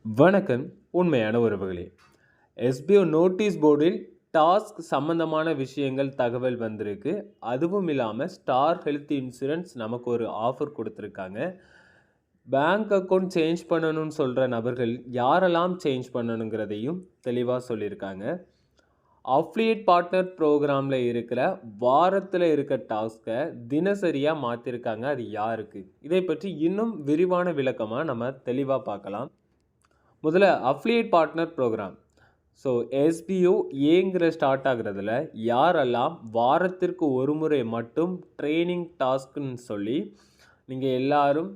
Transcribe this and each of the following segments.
வணக்கம். உண்மையான உறவுகளே, எஸ்பிஓ நோட்டீஸ் போர்டில் டாஸ்க் சம்பந்தமான விஷயங்கள் தகவல் வந்திருக்கு. அதுவும் இல்லாமல் ஸ்டார் ஹெல்த் இன்சூரன்ஸ் நமக்கு ஒரு ஆஃபர் கொடுத்துருக்காங்க. பேங்க் அக்கௌண்ட் சேஞ்ச் பண்ணணும்னு சொல்கிற நபர்கள் யாரெல்லாம் சேஞ்ச் பண்ணணுங்கிறதையும் தெளிவாக சொல்லியிருக்காங்க. அஃப்லியேட் பார்ட்னர் ப்ரோக்ராமில் இருக்கிற வாரத்தில் இருக்க டாஸ்க்கை தினசரியாக மாற்றிருக்காங்க. அது யாருக்கு? இதை பற்றி இன்னும் விரிவான விளக்கமாக நம்ம தெளிவாக பார்க்கலாம். முதல்ல affiliate partner program. So SPO ஏங்கிற ஸ்டார்ட் ஆகுறதுல யாரெல்லாம் வாரத்திற்கு ஒரு முறை மட்டும் ட்ரைனிங் டாஸ்க்குன்னு சொல்லி நீங்கள் எல்லாரும்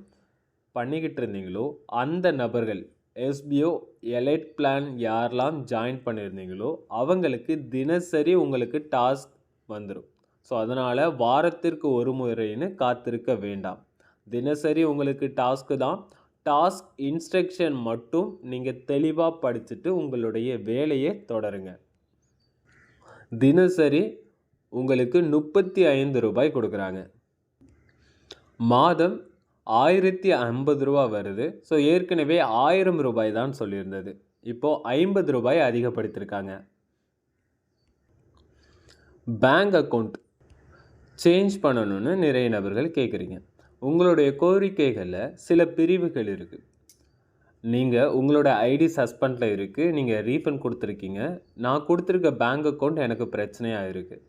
பண்ணிக்கிட்டு இருந்தீங்களோ அந்த நபர்கள் எஸ்பிஓ எலைட் பிளான் யாரெல்லாம் ஜாயின் பண்ணியிருந்தீங்களோ அவங்களுக்கு தினசரி உங்களுக்கு டாஸ்க் வந்துடும். ஸோ அதனால் வாரத்திற்கு ஒரு முறைன்னு காத்திருக்க வேண்டாம். தினசரி உங்களுக்கு டாஸ்க்கு தான். டாஸ்க் இன்ஸ்ட்ரக்ஷன் மட்டும் நீங்கள் தெளிவாக படிச்சுட்டு உங்களுடைய வேலையை தொடருங்க. தினசரி உங்களுக்கு 35 ரூபாய் கொடுக்குறாங்க. மாதம் 1050 ரூபா வருது. ஸோ ஏற்கனவே 1000 ரூபாய் தான் சொல்லியிருந்தது. இப்போது 50 ரூபாய் அதிகப்படுத்தியிருக்காங்க. பேங்க் அக்கௌண்ட் சேஞ்ச் பண்ணணும்னு நிறைய நபர்கள் கேட்குறீங்க. உங்களுடைய கோரிக்கைகளில் சில பிரிவுகள் இருக்குது. நீங்கள் உங்களோட ஐடி சஸ்பெண்டில் இருக்குது, நீங்கள் ரீஃபண்ட் கொடுத்துருக்கீங்க. நான் கொடுத்துருக்க பேங்க் அக்கௌண்ட் எனக்கு பிரச்சனையாக இருக்குது,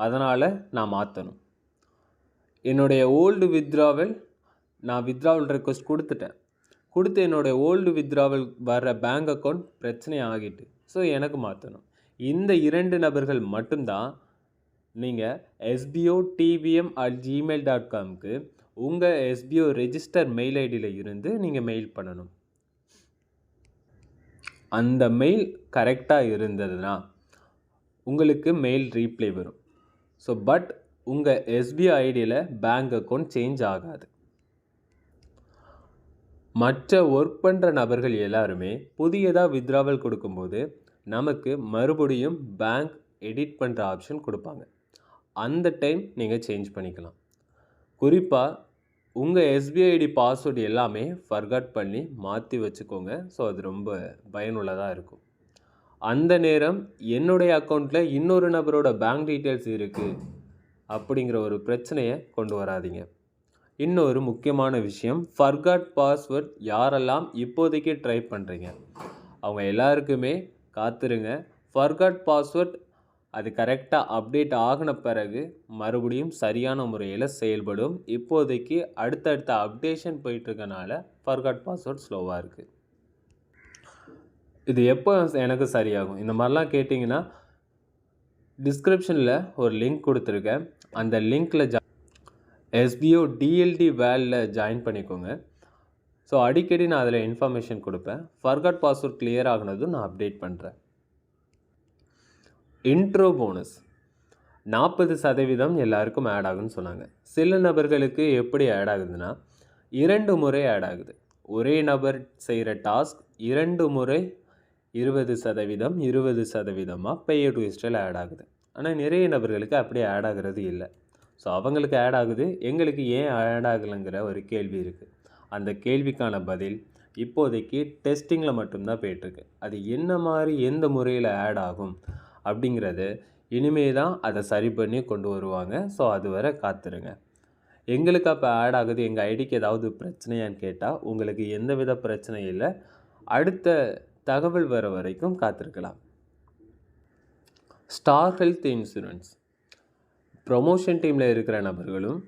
அதனால் நான் மாற்றணும். என்னுடைய ஓல்டு வித்ட்ராவல் நான் வித்ட்ராவல் ரெக்வஸ்ட் கொடுத்து என்னுடைய ஓல்டு வித்ட்ராவல் வர்ற பேங்க் அக்கௌண்ட் பிரச்சனை ஆகிட்டு, ஸோ எனக்கு மாற்றணும். இந்த 2 நபர்கள் மட்டும்தான் நீங்கள் sbo.tvm@gmail.comக்கு உங்கள் எஸ்பிஓ ரெஜிஸ்டர் மெயில் ஐடியில் இருந்து நீங்கள் மெயில் பண்ணணும். அந்த மெயில் கரெக்டாக இருந்ததுன்னா உங்களுக்கு மெயில் ரீப்ளை வரும். ஸோ பட் உங்கள் எஸ்பிஐ ஐடியில் பேங்க் அக்கௌண்ட் சேஞ்ச் ஆகாது. மற்ற ஒர்க் பண்ணுற நபர்கள் எல்லாருமே புதியதாக வித்ட்ராவல் கொடுக்கும்போது நமக்கு மறுபடியும் பேங்க் எடிட் பண்ணுற ஆப்ஷன் கொடுப்பாங்க. அந்த டைம் நீங்கள் சேஞ்ச் பண்ணிக்கலாம். குறிப்பாக உங்கள் எஸ்பிஐ ஐடி பாஸ்வேர்டு எல்லாமே ஃபர்காட் பண்ணி மாற்றி வச்சுக்கோங்க. ஸோ அது ரொம்ப பயனுள்ளதாக இருக்கும். அந்த நேரம் என்னுடைய அக்கௌண்ட்டில் இன்னொரு நபரோட பேங்க் டீட்டெயில்ஸ் இருக்குது அப்படிங்கிற ஒரு பிரச்சனையை கொண்டு வராதிங்க. இன்னொரு முக்கியமான விஷயம், ஃபர்காட் பாஸ்வேர்ட் யாரெல்லாம் இப்போதைக்கு ட்ரை பண்ணுறீங்க அவங்க எல்லாருக்குமே காத்துருங்க. ஃபர்காட் பாஸ்வேர்ட் அது கரெக்டாக அப்டேட் ஆகின பிறகு மறுபடியும் சரியான முறையில் செயல்படும். இப்போதைக்கு அடுத்தடுத்த அப்டேஷன் போயிட்டுருக்கனால ஃபர்காட் பாஸ்வேர்ட் ஸ்லோவாக இருக்குது. இது எப்போ எனக்கு சரியாகும்? இந்த மாதிரிலாம் கேட்டிங்கன்னா டிஸ்கிரிப்ஷனில் ஒரு லிங்க் கொடுத்துருக்கேன். அந்த லிங்க்கில் எஸ்பிஓ டிஎல்டி வேலில் ஜாயின் பண்ணிக்கோங்க. ஸோ அடிக்கடி நான் அதில் இன்ஃபர்மேஷன் கொடுப்பேன். ஃபர்காட் பாஸ்வேர்ட் கிளியர் ஆகினதும் நான் அப்டேட் பண்ணுறேன். இன்ட்ரோ போனஸ் 40% எல்லாருக்கும் ஆட் ஆகுன்னு சொன்னாங்க. சில நபர்களுக்கு எப்படி ஆட் ஆகுதுன்னா 2 முறை ஆட் ஆகுது. ஒரே நபர் செய்கிற டாஸ்க் 2 முறை 20% 20%மாக பே டு ஹிஸ்டரியில் ஆட் ஆகுது. ஆனால் நிறைய நபர்களுக்கு அப்படியே ஆட் ஆகிறது இல்லை. ஸோ அவங்களுக்கு ஆட் ஆகுது, எங்களுக்கு ஏன் ஆட் ஆகலைங்கிற ஒரு கேள்வி இருக்குது. அந்த கேள்விக்கான பதில் இப்போதைக்கு டெஸ்டிங்கில் மட்டும்தான் போயிட்டுருக்கு. அது என்ன மாதிரி எந்த முறையில் ஆட் ஆகும் அப்படிங்கிறது இனிமே தான் அதை சரி பண்ணி கொண்டு வருவாங்க. ஸோ அது வரை காத்துருங்க. எங்களுக்கு அப்போ ஆட் ஆகுது, எங்கள் ஐடிக்கு ஏதாவது பிரச்சனையான்னு கேட்டால் உங்களுக்கு எந்தவித பிரச்சனையும் இல்லை. அடுத்த தகவல் வர வரைக்கும் காத்திருக்கலாம். ஸ்டார் ஹெல்த் இன்சூரன்ஸ் ப்ரொமோஷன் டீமில் இருக்கிற நபர்களும்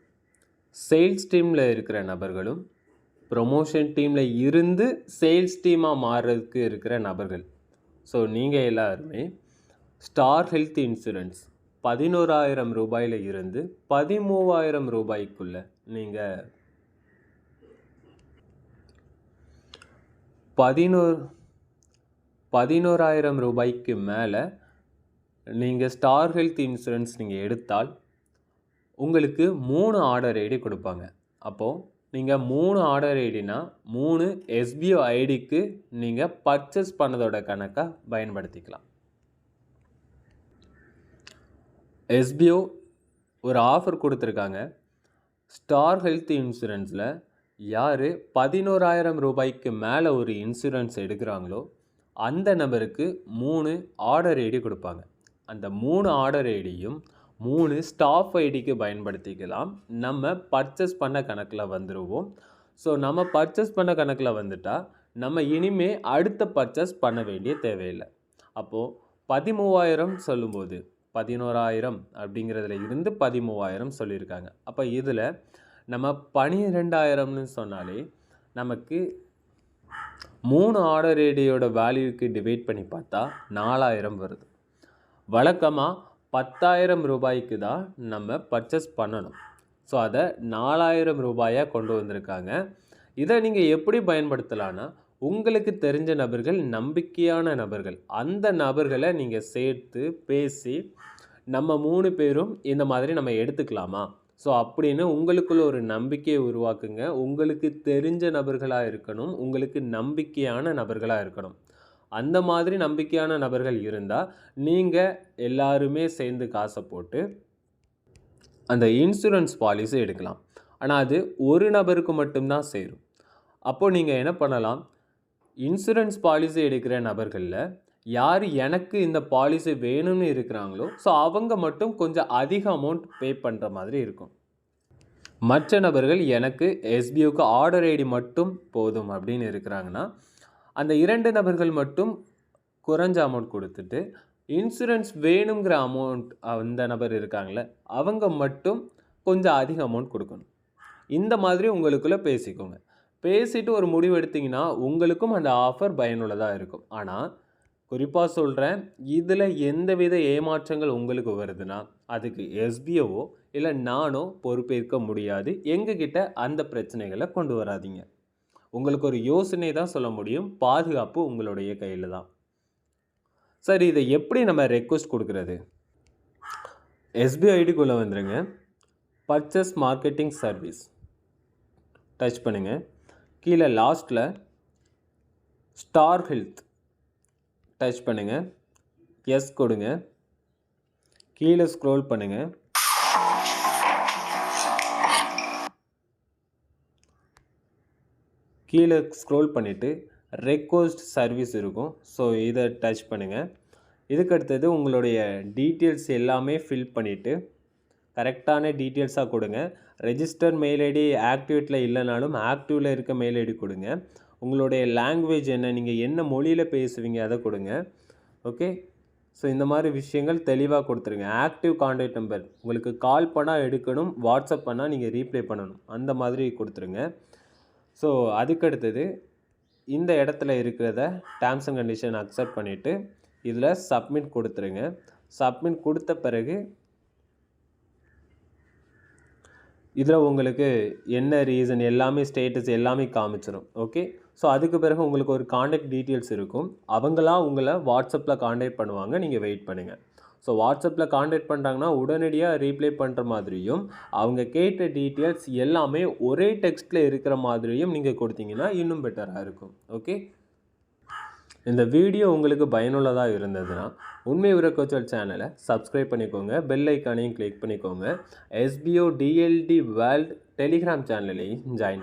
சேல்ஸ் டீமில் இருக்கிற நபர்களும் ப்ரொமோஷன் டீமில் இருந்து சேல்ஸ் டீமாக மாறுறதுக்கு இருக்கிற நபர்கள். ஸோ நீங்கள் எல்லாருமே ஸ்டார் ஹெல்த் இன்சூரன்ஸ் 11,000 ரூபாயில் இருந்து 13,000 ரூபாய்க்குள்ளே நீங்கள் 11,000 ரூபாய்க்கு மேலே நீங்கள் ஸ்டார் ஹெல்த் இன்சூரன்ஸ் நீங்கள் எடுத்தால் உங்களுக்கு 3 ஆர்டர் ஐடி கொடுப்பாங்க. அப்போது நீங்கள் 3 ஆர்டர் ஐடினா 3 எஸ்பிஓ ஐடிக்கு நீங்கள் பர்ச்சேஸ் பண்ணதோட கணக்காக பயன்படுத்திக்கலாம். எஸ்பிஓ ஒரு ஆஃபர் கொடுத்துருக்காங்க. ஸ்டார் ஹெல்த் இன்சூரன்ஸில் யார் 11,000 ரூபாய்க்கு மேலே ஒரு இன்சூரன்ஸ் எடுக்கிறாங்களோ அந்த நபருக்கு 3 ஆர்டர் ஐடி கொடுப்பாங்க. அந்த 3 ஆர்டர் ஐடியும் 3 ஸ்டாஃப் ஐடிக்கு பயன்படுத்திக்கலாம். நம்ம பர்ச்சேஸ் பண்ண கணக்கில் வந்துடுவோம். ஸோ நம்ம பர்ச்சேஸ் பண்ண கணக்கில் வந்துட்டால் நம்ம இனிமே அடுத்த பர்ச்சேஸ் பண்ண வேண்டிய தேவையில்லை. அப்போது 13,000 சொல்லும்போது 11,000 அப்படிங்கிறதுல இருந்து 13,000 சொல்லியிருக்காங்க. அப்போ இதில் நம்ம 12,000ன்னு சொன்னாலே நமக்கு 3 ஆர்டர் ஐடியோட வேல்யூக்கு டிவைட் பண்ணி பார்த்தா 4,000 வருது. வழக்கமாக 10,000 ரூபாய்க்கு தான் நம்ம பர்ச்சேஸ் பண்ணணும். ஸோ அதை 4,000 ரூபாயாக கொண்டு வந்திருக்காங்க. இதை நீங்கள் எப்படி பயன்படுத்தலான்னா, உங்களுக்கு தெரிஞ்ச நபர்கள், நம்பிக்கையான நபர்கள், அந்த நபர்களை நீங்கள் சேர்த்து பேசி நம்ம 3 பேரும் இந்த மாதிரி நம்ம எடுத்துக்கலாமா, ஸோ அப்படின்னு உங்களுக்குள்ள ஒரு நம்பிக்கையை உருவாக்குங்க. உங்களுக்கு தெரிஞ்ச நபர்களாக இருக்கணும், உங்களுக்கு நம்பிக்கையான நபர்களாக இருக்கணும். அந்த மாதிரி நம்பிக்கையான நபர்கள் இருந்தால் நீங்கள் எல்லாருமே சேர்ந்து காசை போட்டு அந்த இன்சூரன்ஸ் பாலிசி எடுக்கலாம். ஆனால் அது ஒரு நபருக்கு மட்டும்தான் சேரும். அப்போது நீங்கள் என்ன பண்ணலாம், இன்சூரன்ஸ் பாலிசி எடுக்கிற நபர்களில் யார் எனக்கு இந்த பாலிசி வேணும்னு இருக்கிறாங்களோ ஸோ அவங்க மட்டும் கொஞ்சம் அதிக அமௌண்ட் பே பண்ணுற மாதிரி இருக்கும். மற்ற நபர்கள் எனக்கு எஸ்பிஓக்கு ஆர்டர் ஐடி மட்டும் போதும் அப்படின்னு இருக்கிறாங்கன்னா அந்த 2 நபர்கள் மட்டும் குறைஞ்ச அமௌண்ட் கொடுத்துட்டு இன்சூரன்ஸ் வேணுங்கிற அமௌண்ட் அந்த நபர் இருக்காங்களே அவங்க மட்டும் கொஞ்சம் அதிக அமௌண்ட் கொடுக்கணும். இந்த மாதிரி உங்களுக்குள்ளே பேசிக்கோங்க. பேசிட்டு ஒரு முடிவு எடுத்திங்கன்னா உங்களுக்கும் அந்த ஆஃபர் பயனுள்ளதாக இருக்கும். ஆனால் குறிப்பாக சொல்கிறேன், இதில் எந்தவித ஏமாற்றங்கள் உங்களுக்கு வருதுன்னா அதுக்கு எஸ்பிஓவோ இல்லை நானோ பொறுப்பேற்க முடியாது. எங்ககிட்ட அந்த பிரச்சனைகளை கொண்டு வராதிங்க. உங்களுக்கு ஒரு யோசனை தான் சொல்ல முடியும். பாதுகாப்பு உங்களுடைய கையில் தான். சரி, இதை எப்படி நம்ம ரெக்வஸ்ட் கொடுக்குறது? எஸ்பிஐ ஐடிக்குள்ளே வந்துடுங்க. பர்ச்சேஸ் மார்க்கெட்டிங் சர்வீஸ் டச் பண்ணுங்கள். கீழே லாஸ்ட்டில் ஸ்டார் ஹெல்த் டச் பண்ணுங்கள். எஸ் கொடுங்க. கீழே ஸ்க்ரோல் பண்ணுங்கள். கீழே ஸ்க்ரோல் பண்ணிவிட்டு ரெக்வஸ்ட் சர்வீஸ் இருக்கும். ஸோ இதை டச் பண்ணுங்கள். இதுக்கு அடுத்தது உங்களுடைய டீட்டெயில்ஸ் எல்லாமே ஃபில் பண்ணிவிட்டு கரெக்டான டீட்டெயில்ஸாக கொடுங்க. ரெஜிஸ்டர் மெயில் ஐடி ஆக்டிவேட்டில் இல்லைனாலும் ஆக்டிவில் இருக்க மெயில் ஐடி கொடுங்க. உங்களுடைய லாங்குவேஜ் என்ன, நீங்கள் என்ன மொழியில் பேசுவீங்க அதை கொடுங்க. ஓகே, ஸோ இந்த மாதிரி விஷயங்கள் தெளிவாக கொடுத்துருங்க. ஆக்டிவ் கான்டாக்ட் நம்பர், உங்களுக்கு கால் பண்ணால் எடுக்கணும், வாட்ஸ்அப் பண்ணால் நீங்கள் ரீப்ளை பண்ணணும், அந்த மாதிரி கொடுத்துருங்க. ஸோ அதுக்கடுத்தது இந்த இடத்துல இருக்கிறத டேர்ம்ஸ் அண்ட் கண்டிஷன் அக்செப்ட் பண்ணிவிட்டு இதில் சப்மிட் கொடுத்துருங்க. சப்மிட் கொடுத்த பிறகு இதில் உங்களுக்கு என்ன ரீசன் எல்லாமே ஸ்டேட்டஸ் எல்லாமே காமிச்சிடும். ஓகே, ஸோ அதுக்கு பிறகு உங்களுக்கு ஒரு காண்டாக்ட் டீட்டெயில்ஸ் இருக்கும். அவங்களாம் உங்களை வாட்ஸ்அப்பில் காண்டாக்ட் பண்ணுவாங்க. நீங்கள் வெயிட் பண்ணுங்கள். ஸோ வாட்ஸ்அப்பில் காண்டாக்ட் பண்ணுறாங்கன்னா உடனடியாக ரீப்ளை பண்ணுற மாதிரியும் அவங்க கேட்ட டீட்டெயில்ஸ் எல்லாமே ஒரே டெக்ஸ்ட்டில் இருக்கிற மாதிரியும் நீங்கள் கொடுத்தீங்கன்னா இன்னும் பெட்டராக இருக்கும். ஓகே, இந்த வீடியோ உங்களுக்கு பயனுள்ளதாக இருந்ததுன்னா உண்மை உரக்கோச்சல் சேனலை சப்ஸ்கிரைப் பண்ணிக்கோங்க. பெல் ஐக்கானையும் கிளிக் பண்ணிக்கோங்க. எஸ்பிஓ டிஎல்டி வேர்ல்ட் டெலிகிராம் சேனலையும் ஜாயின்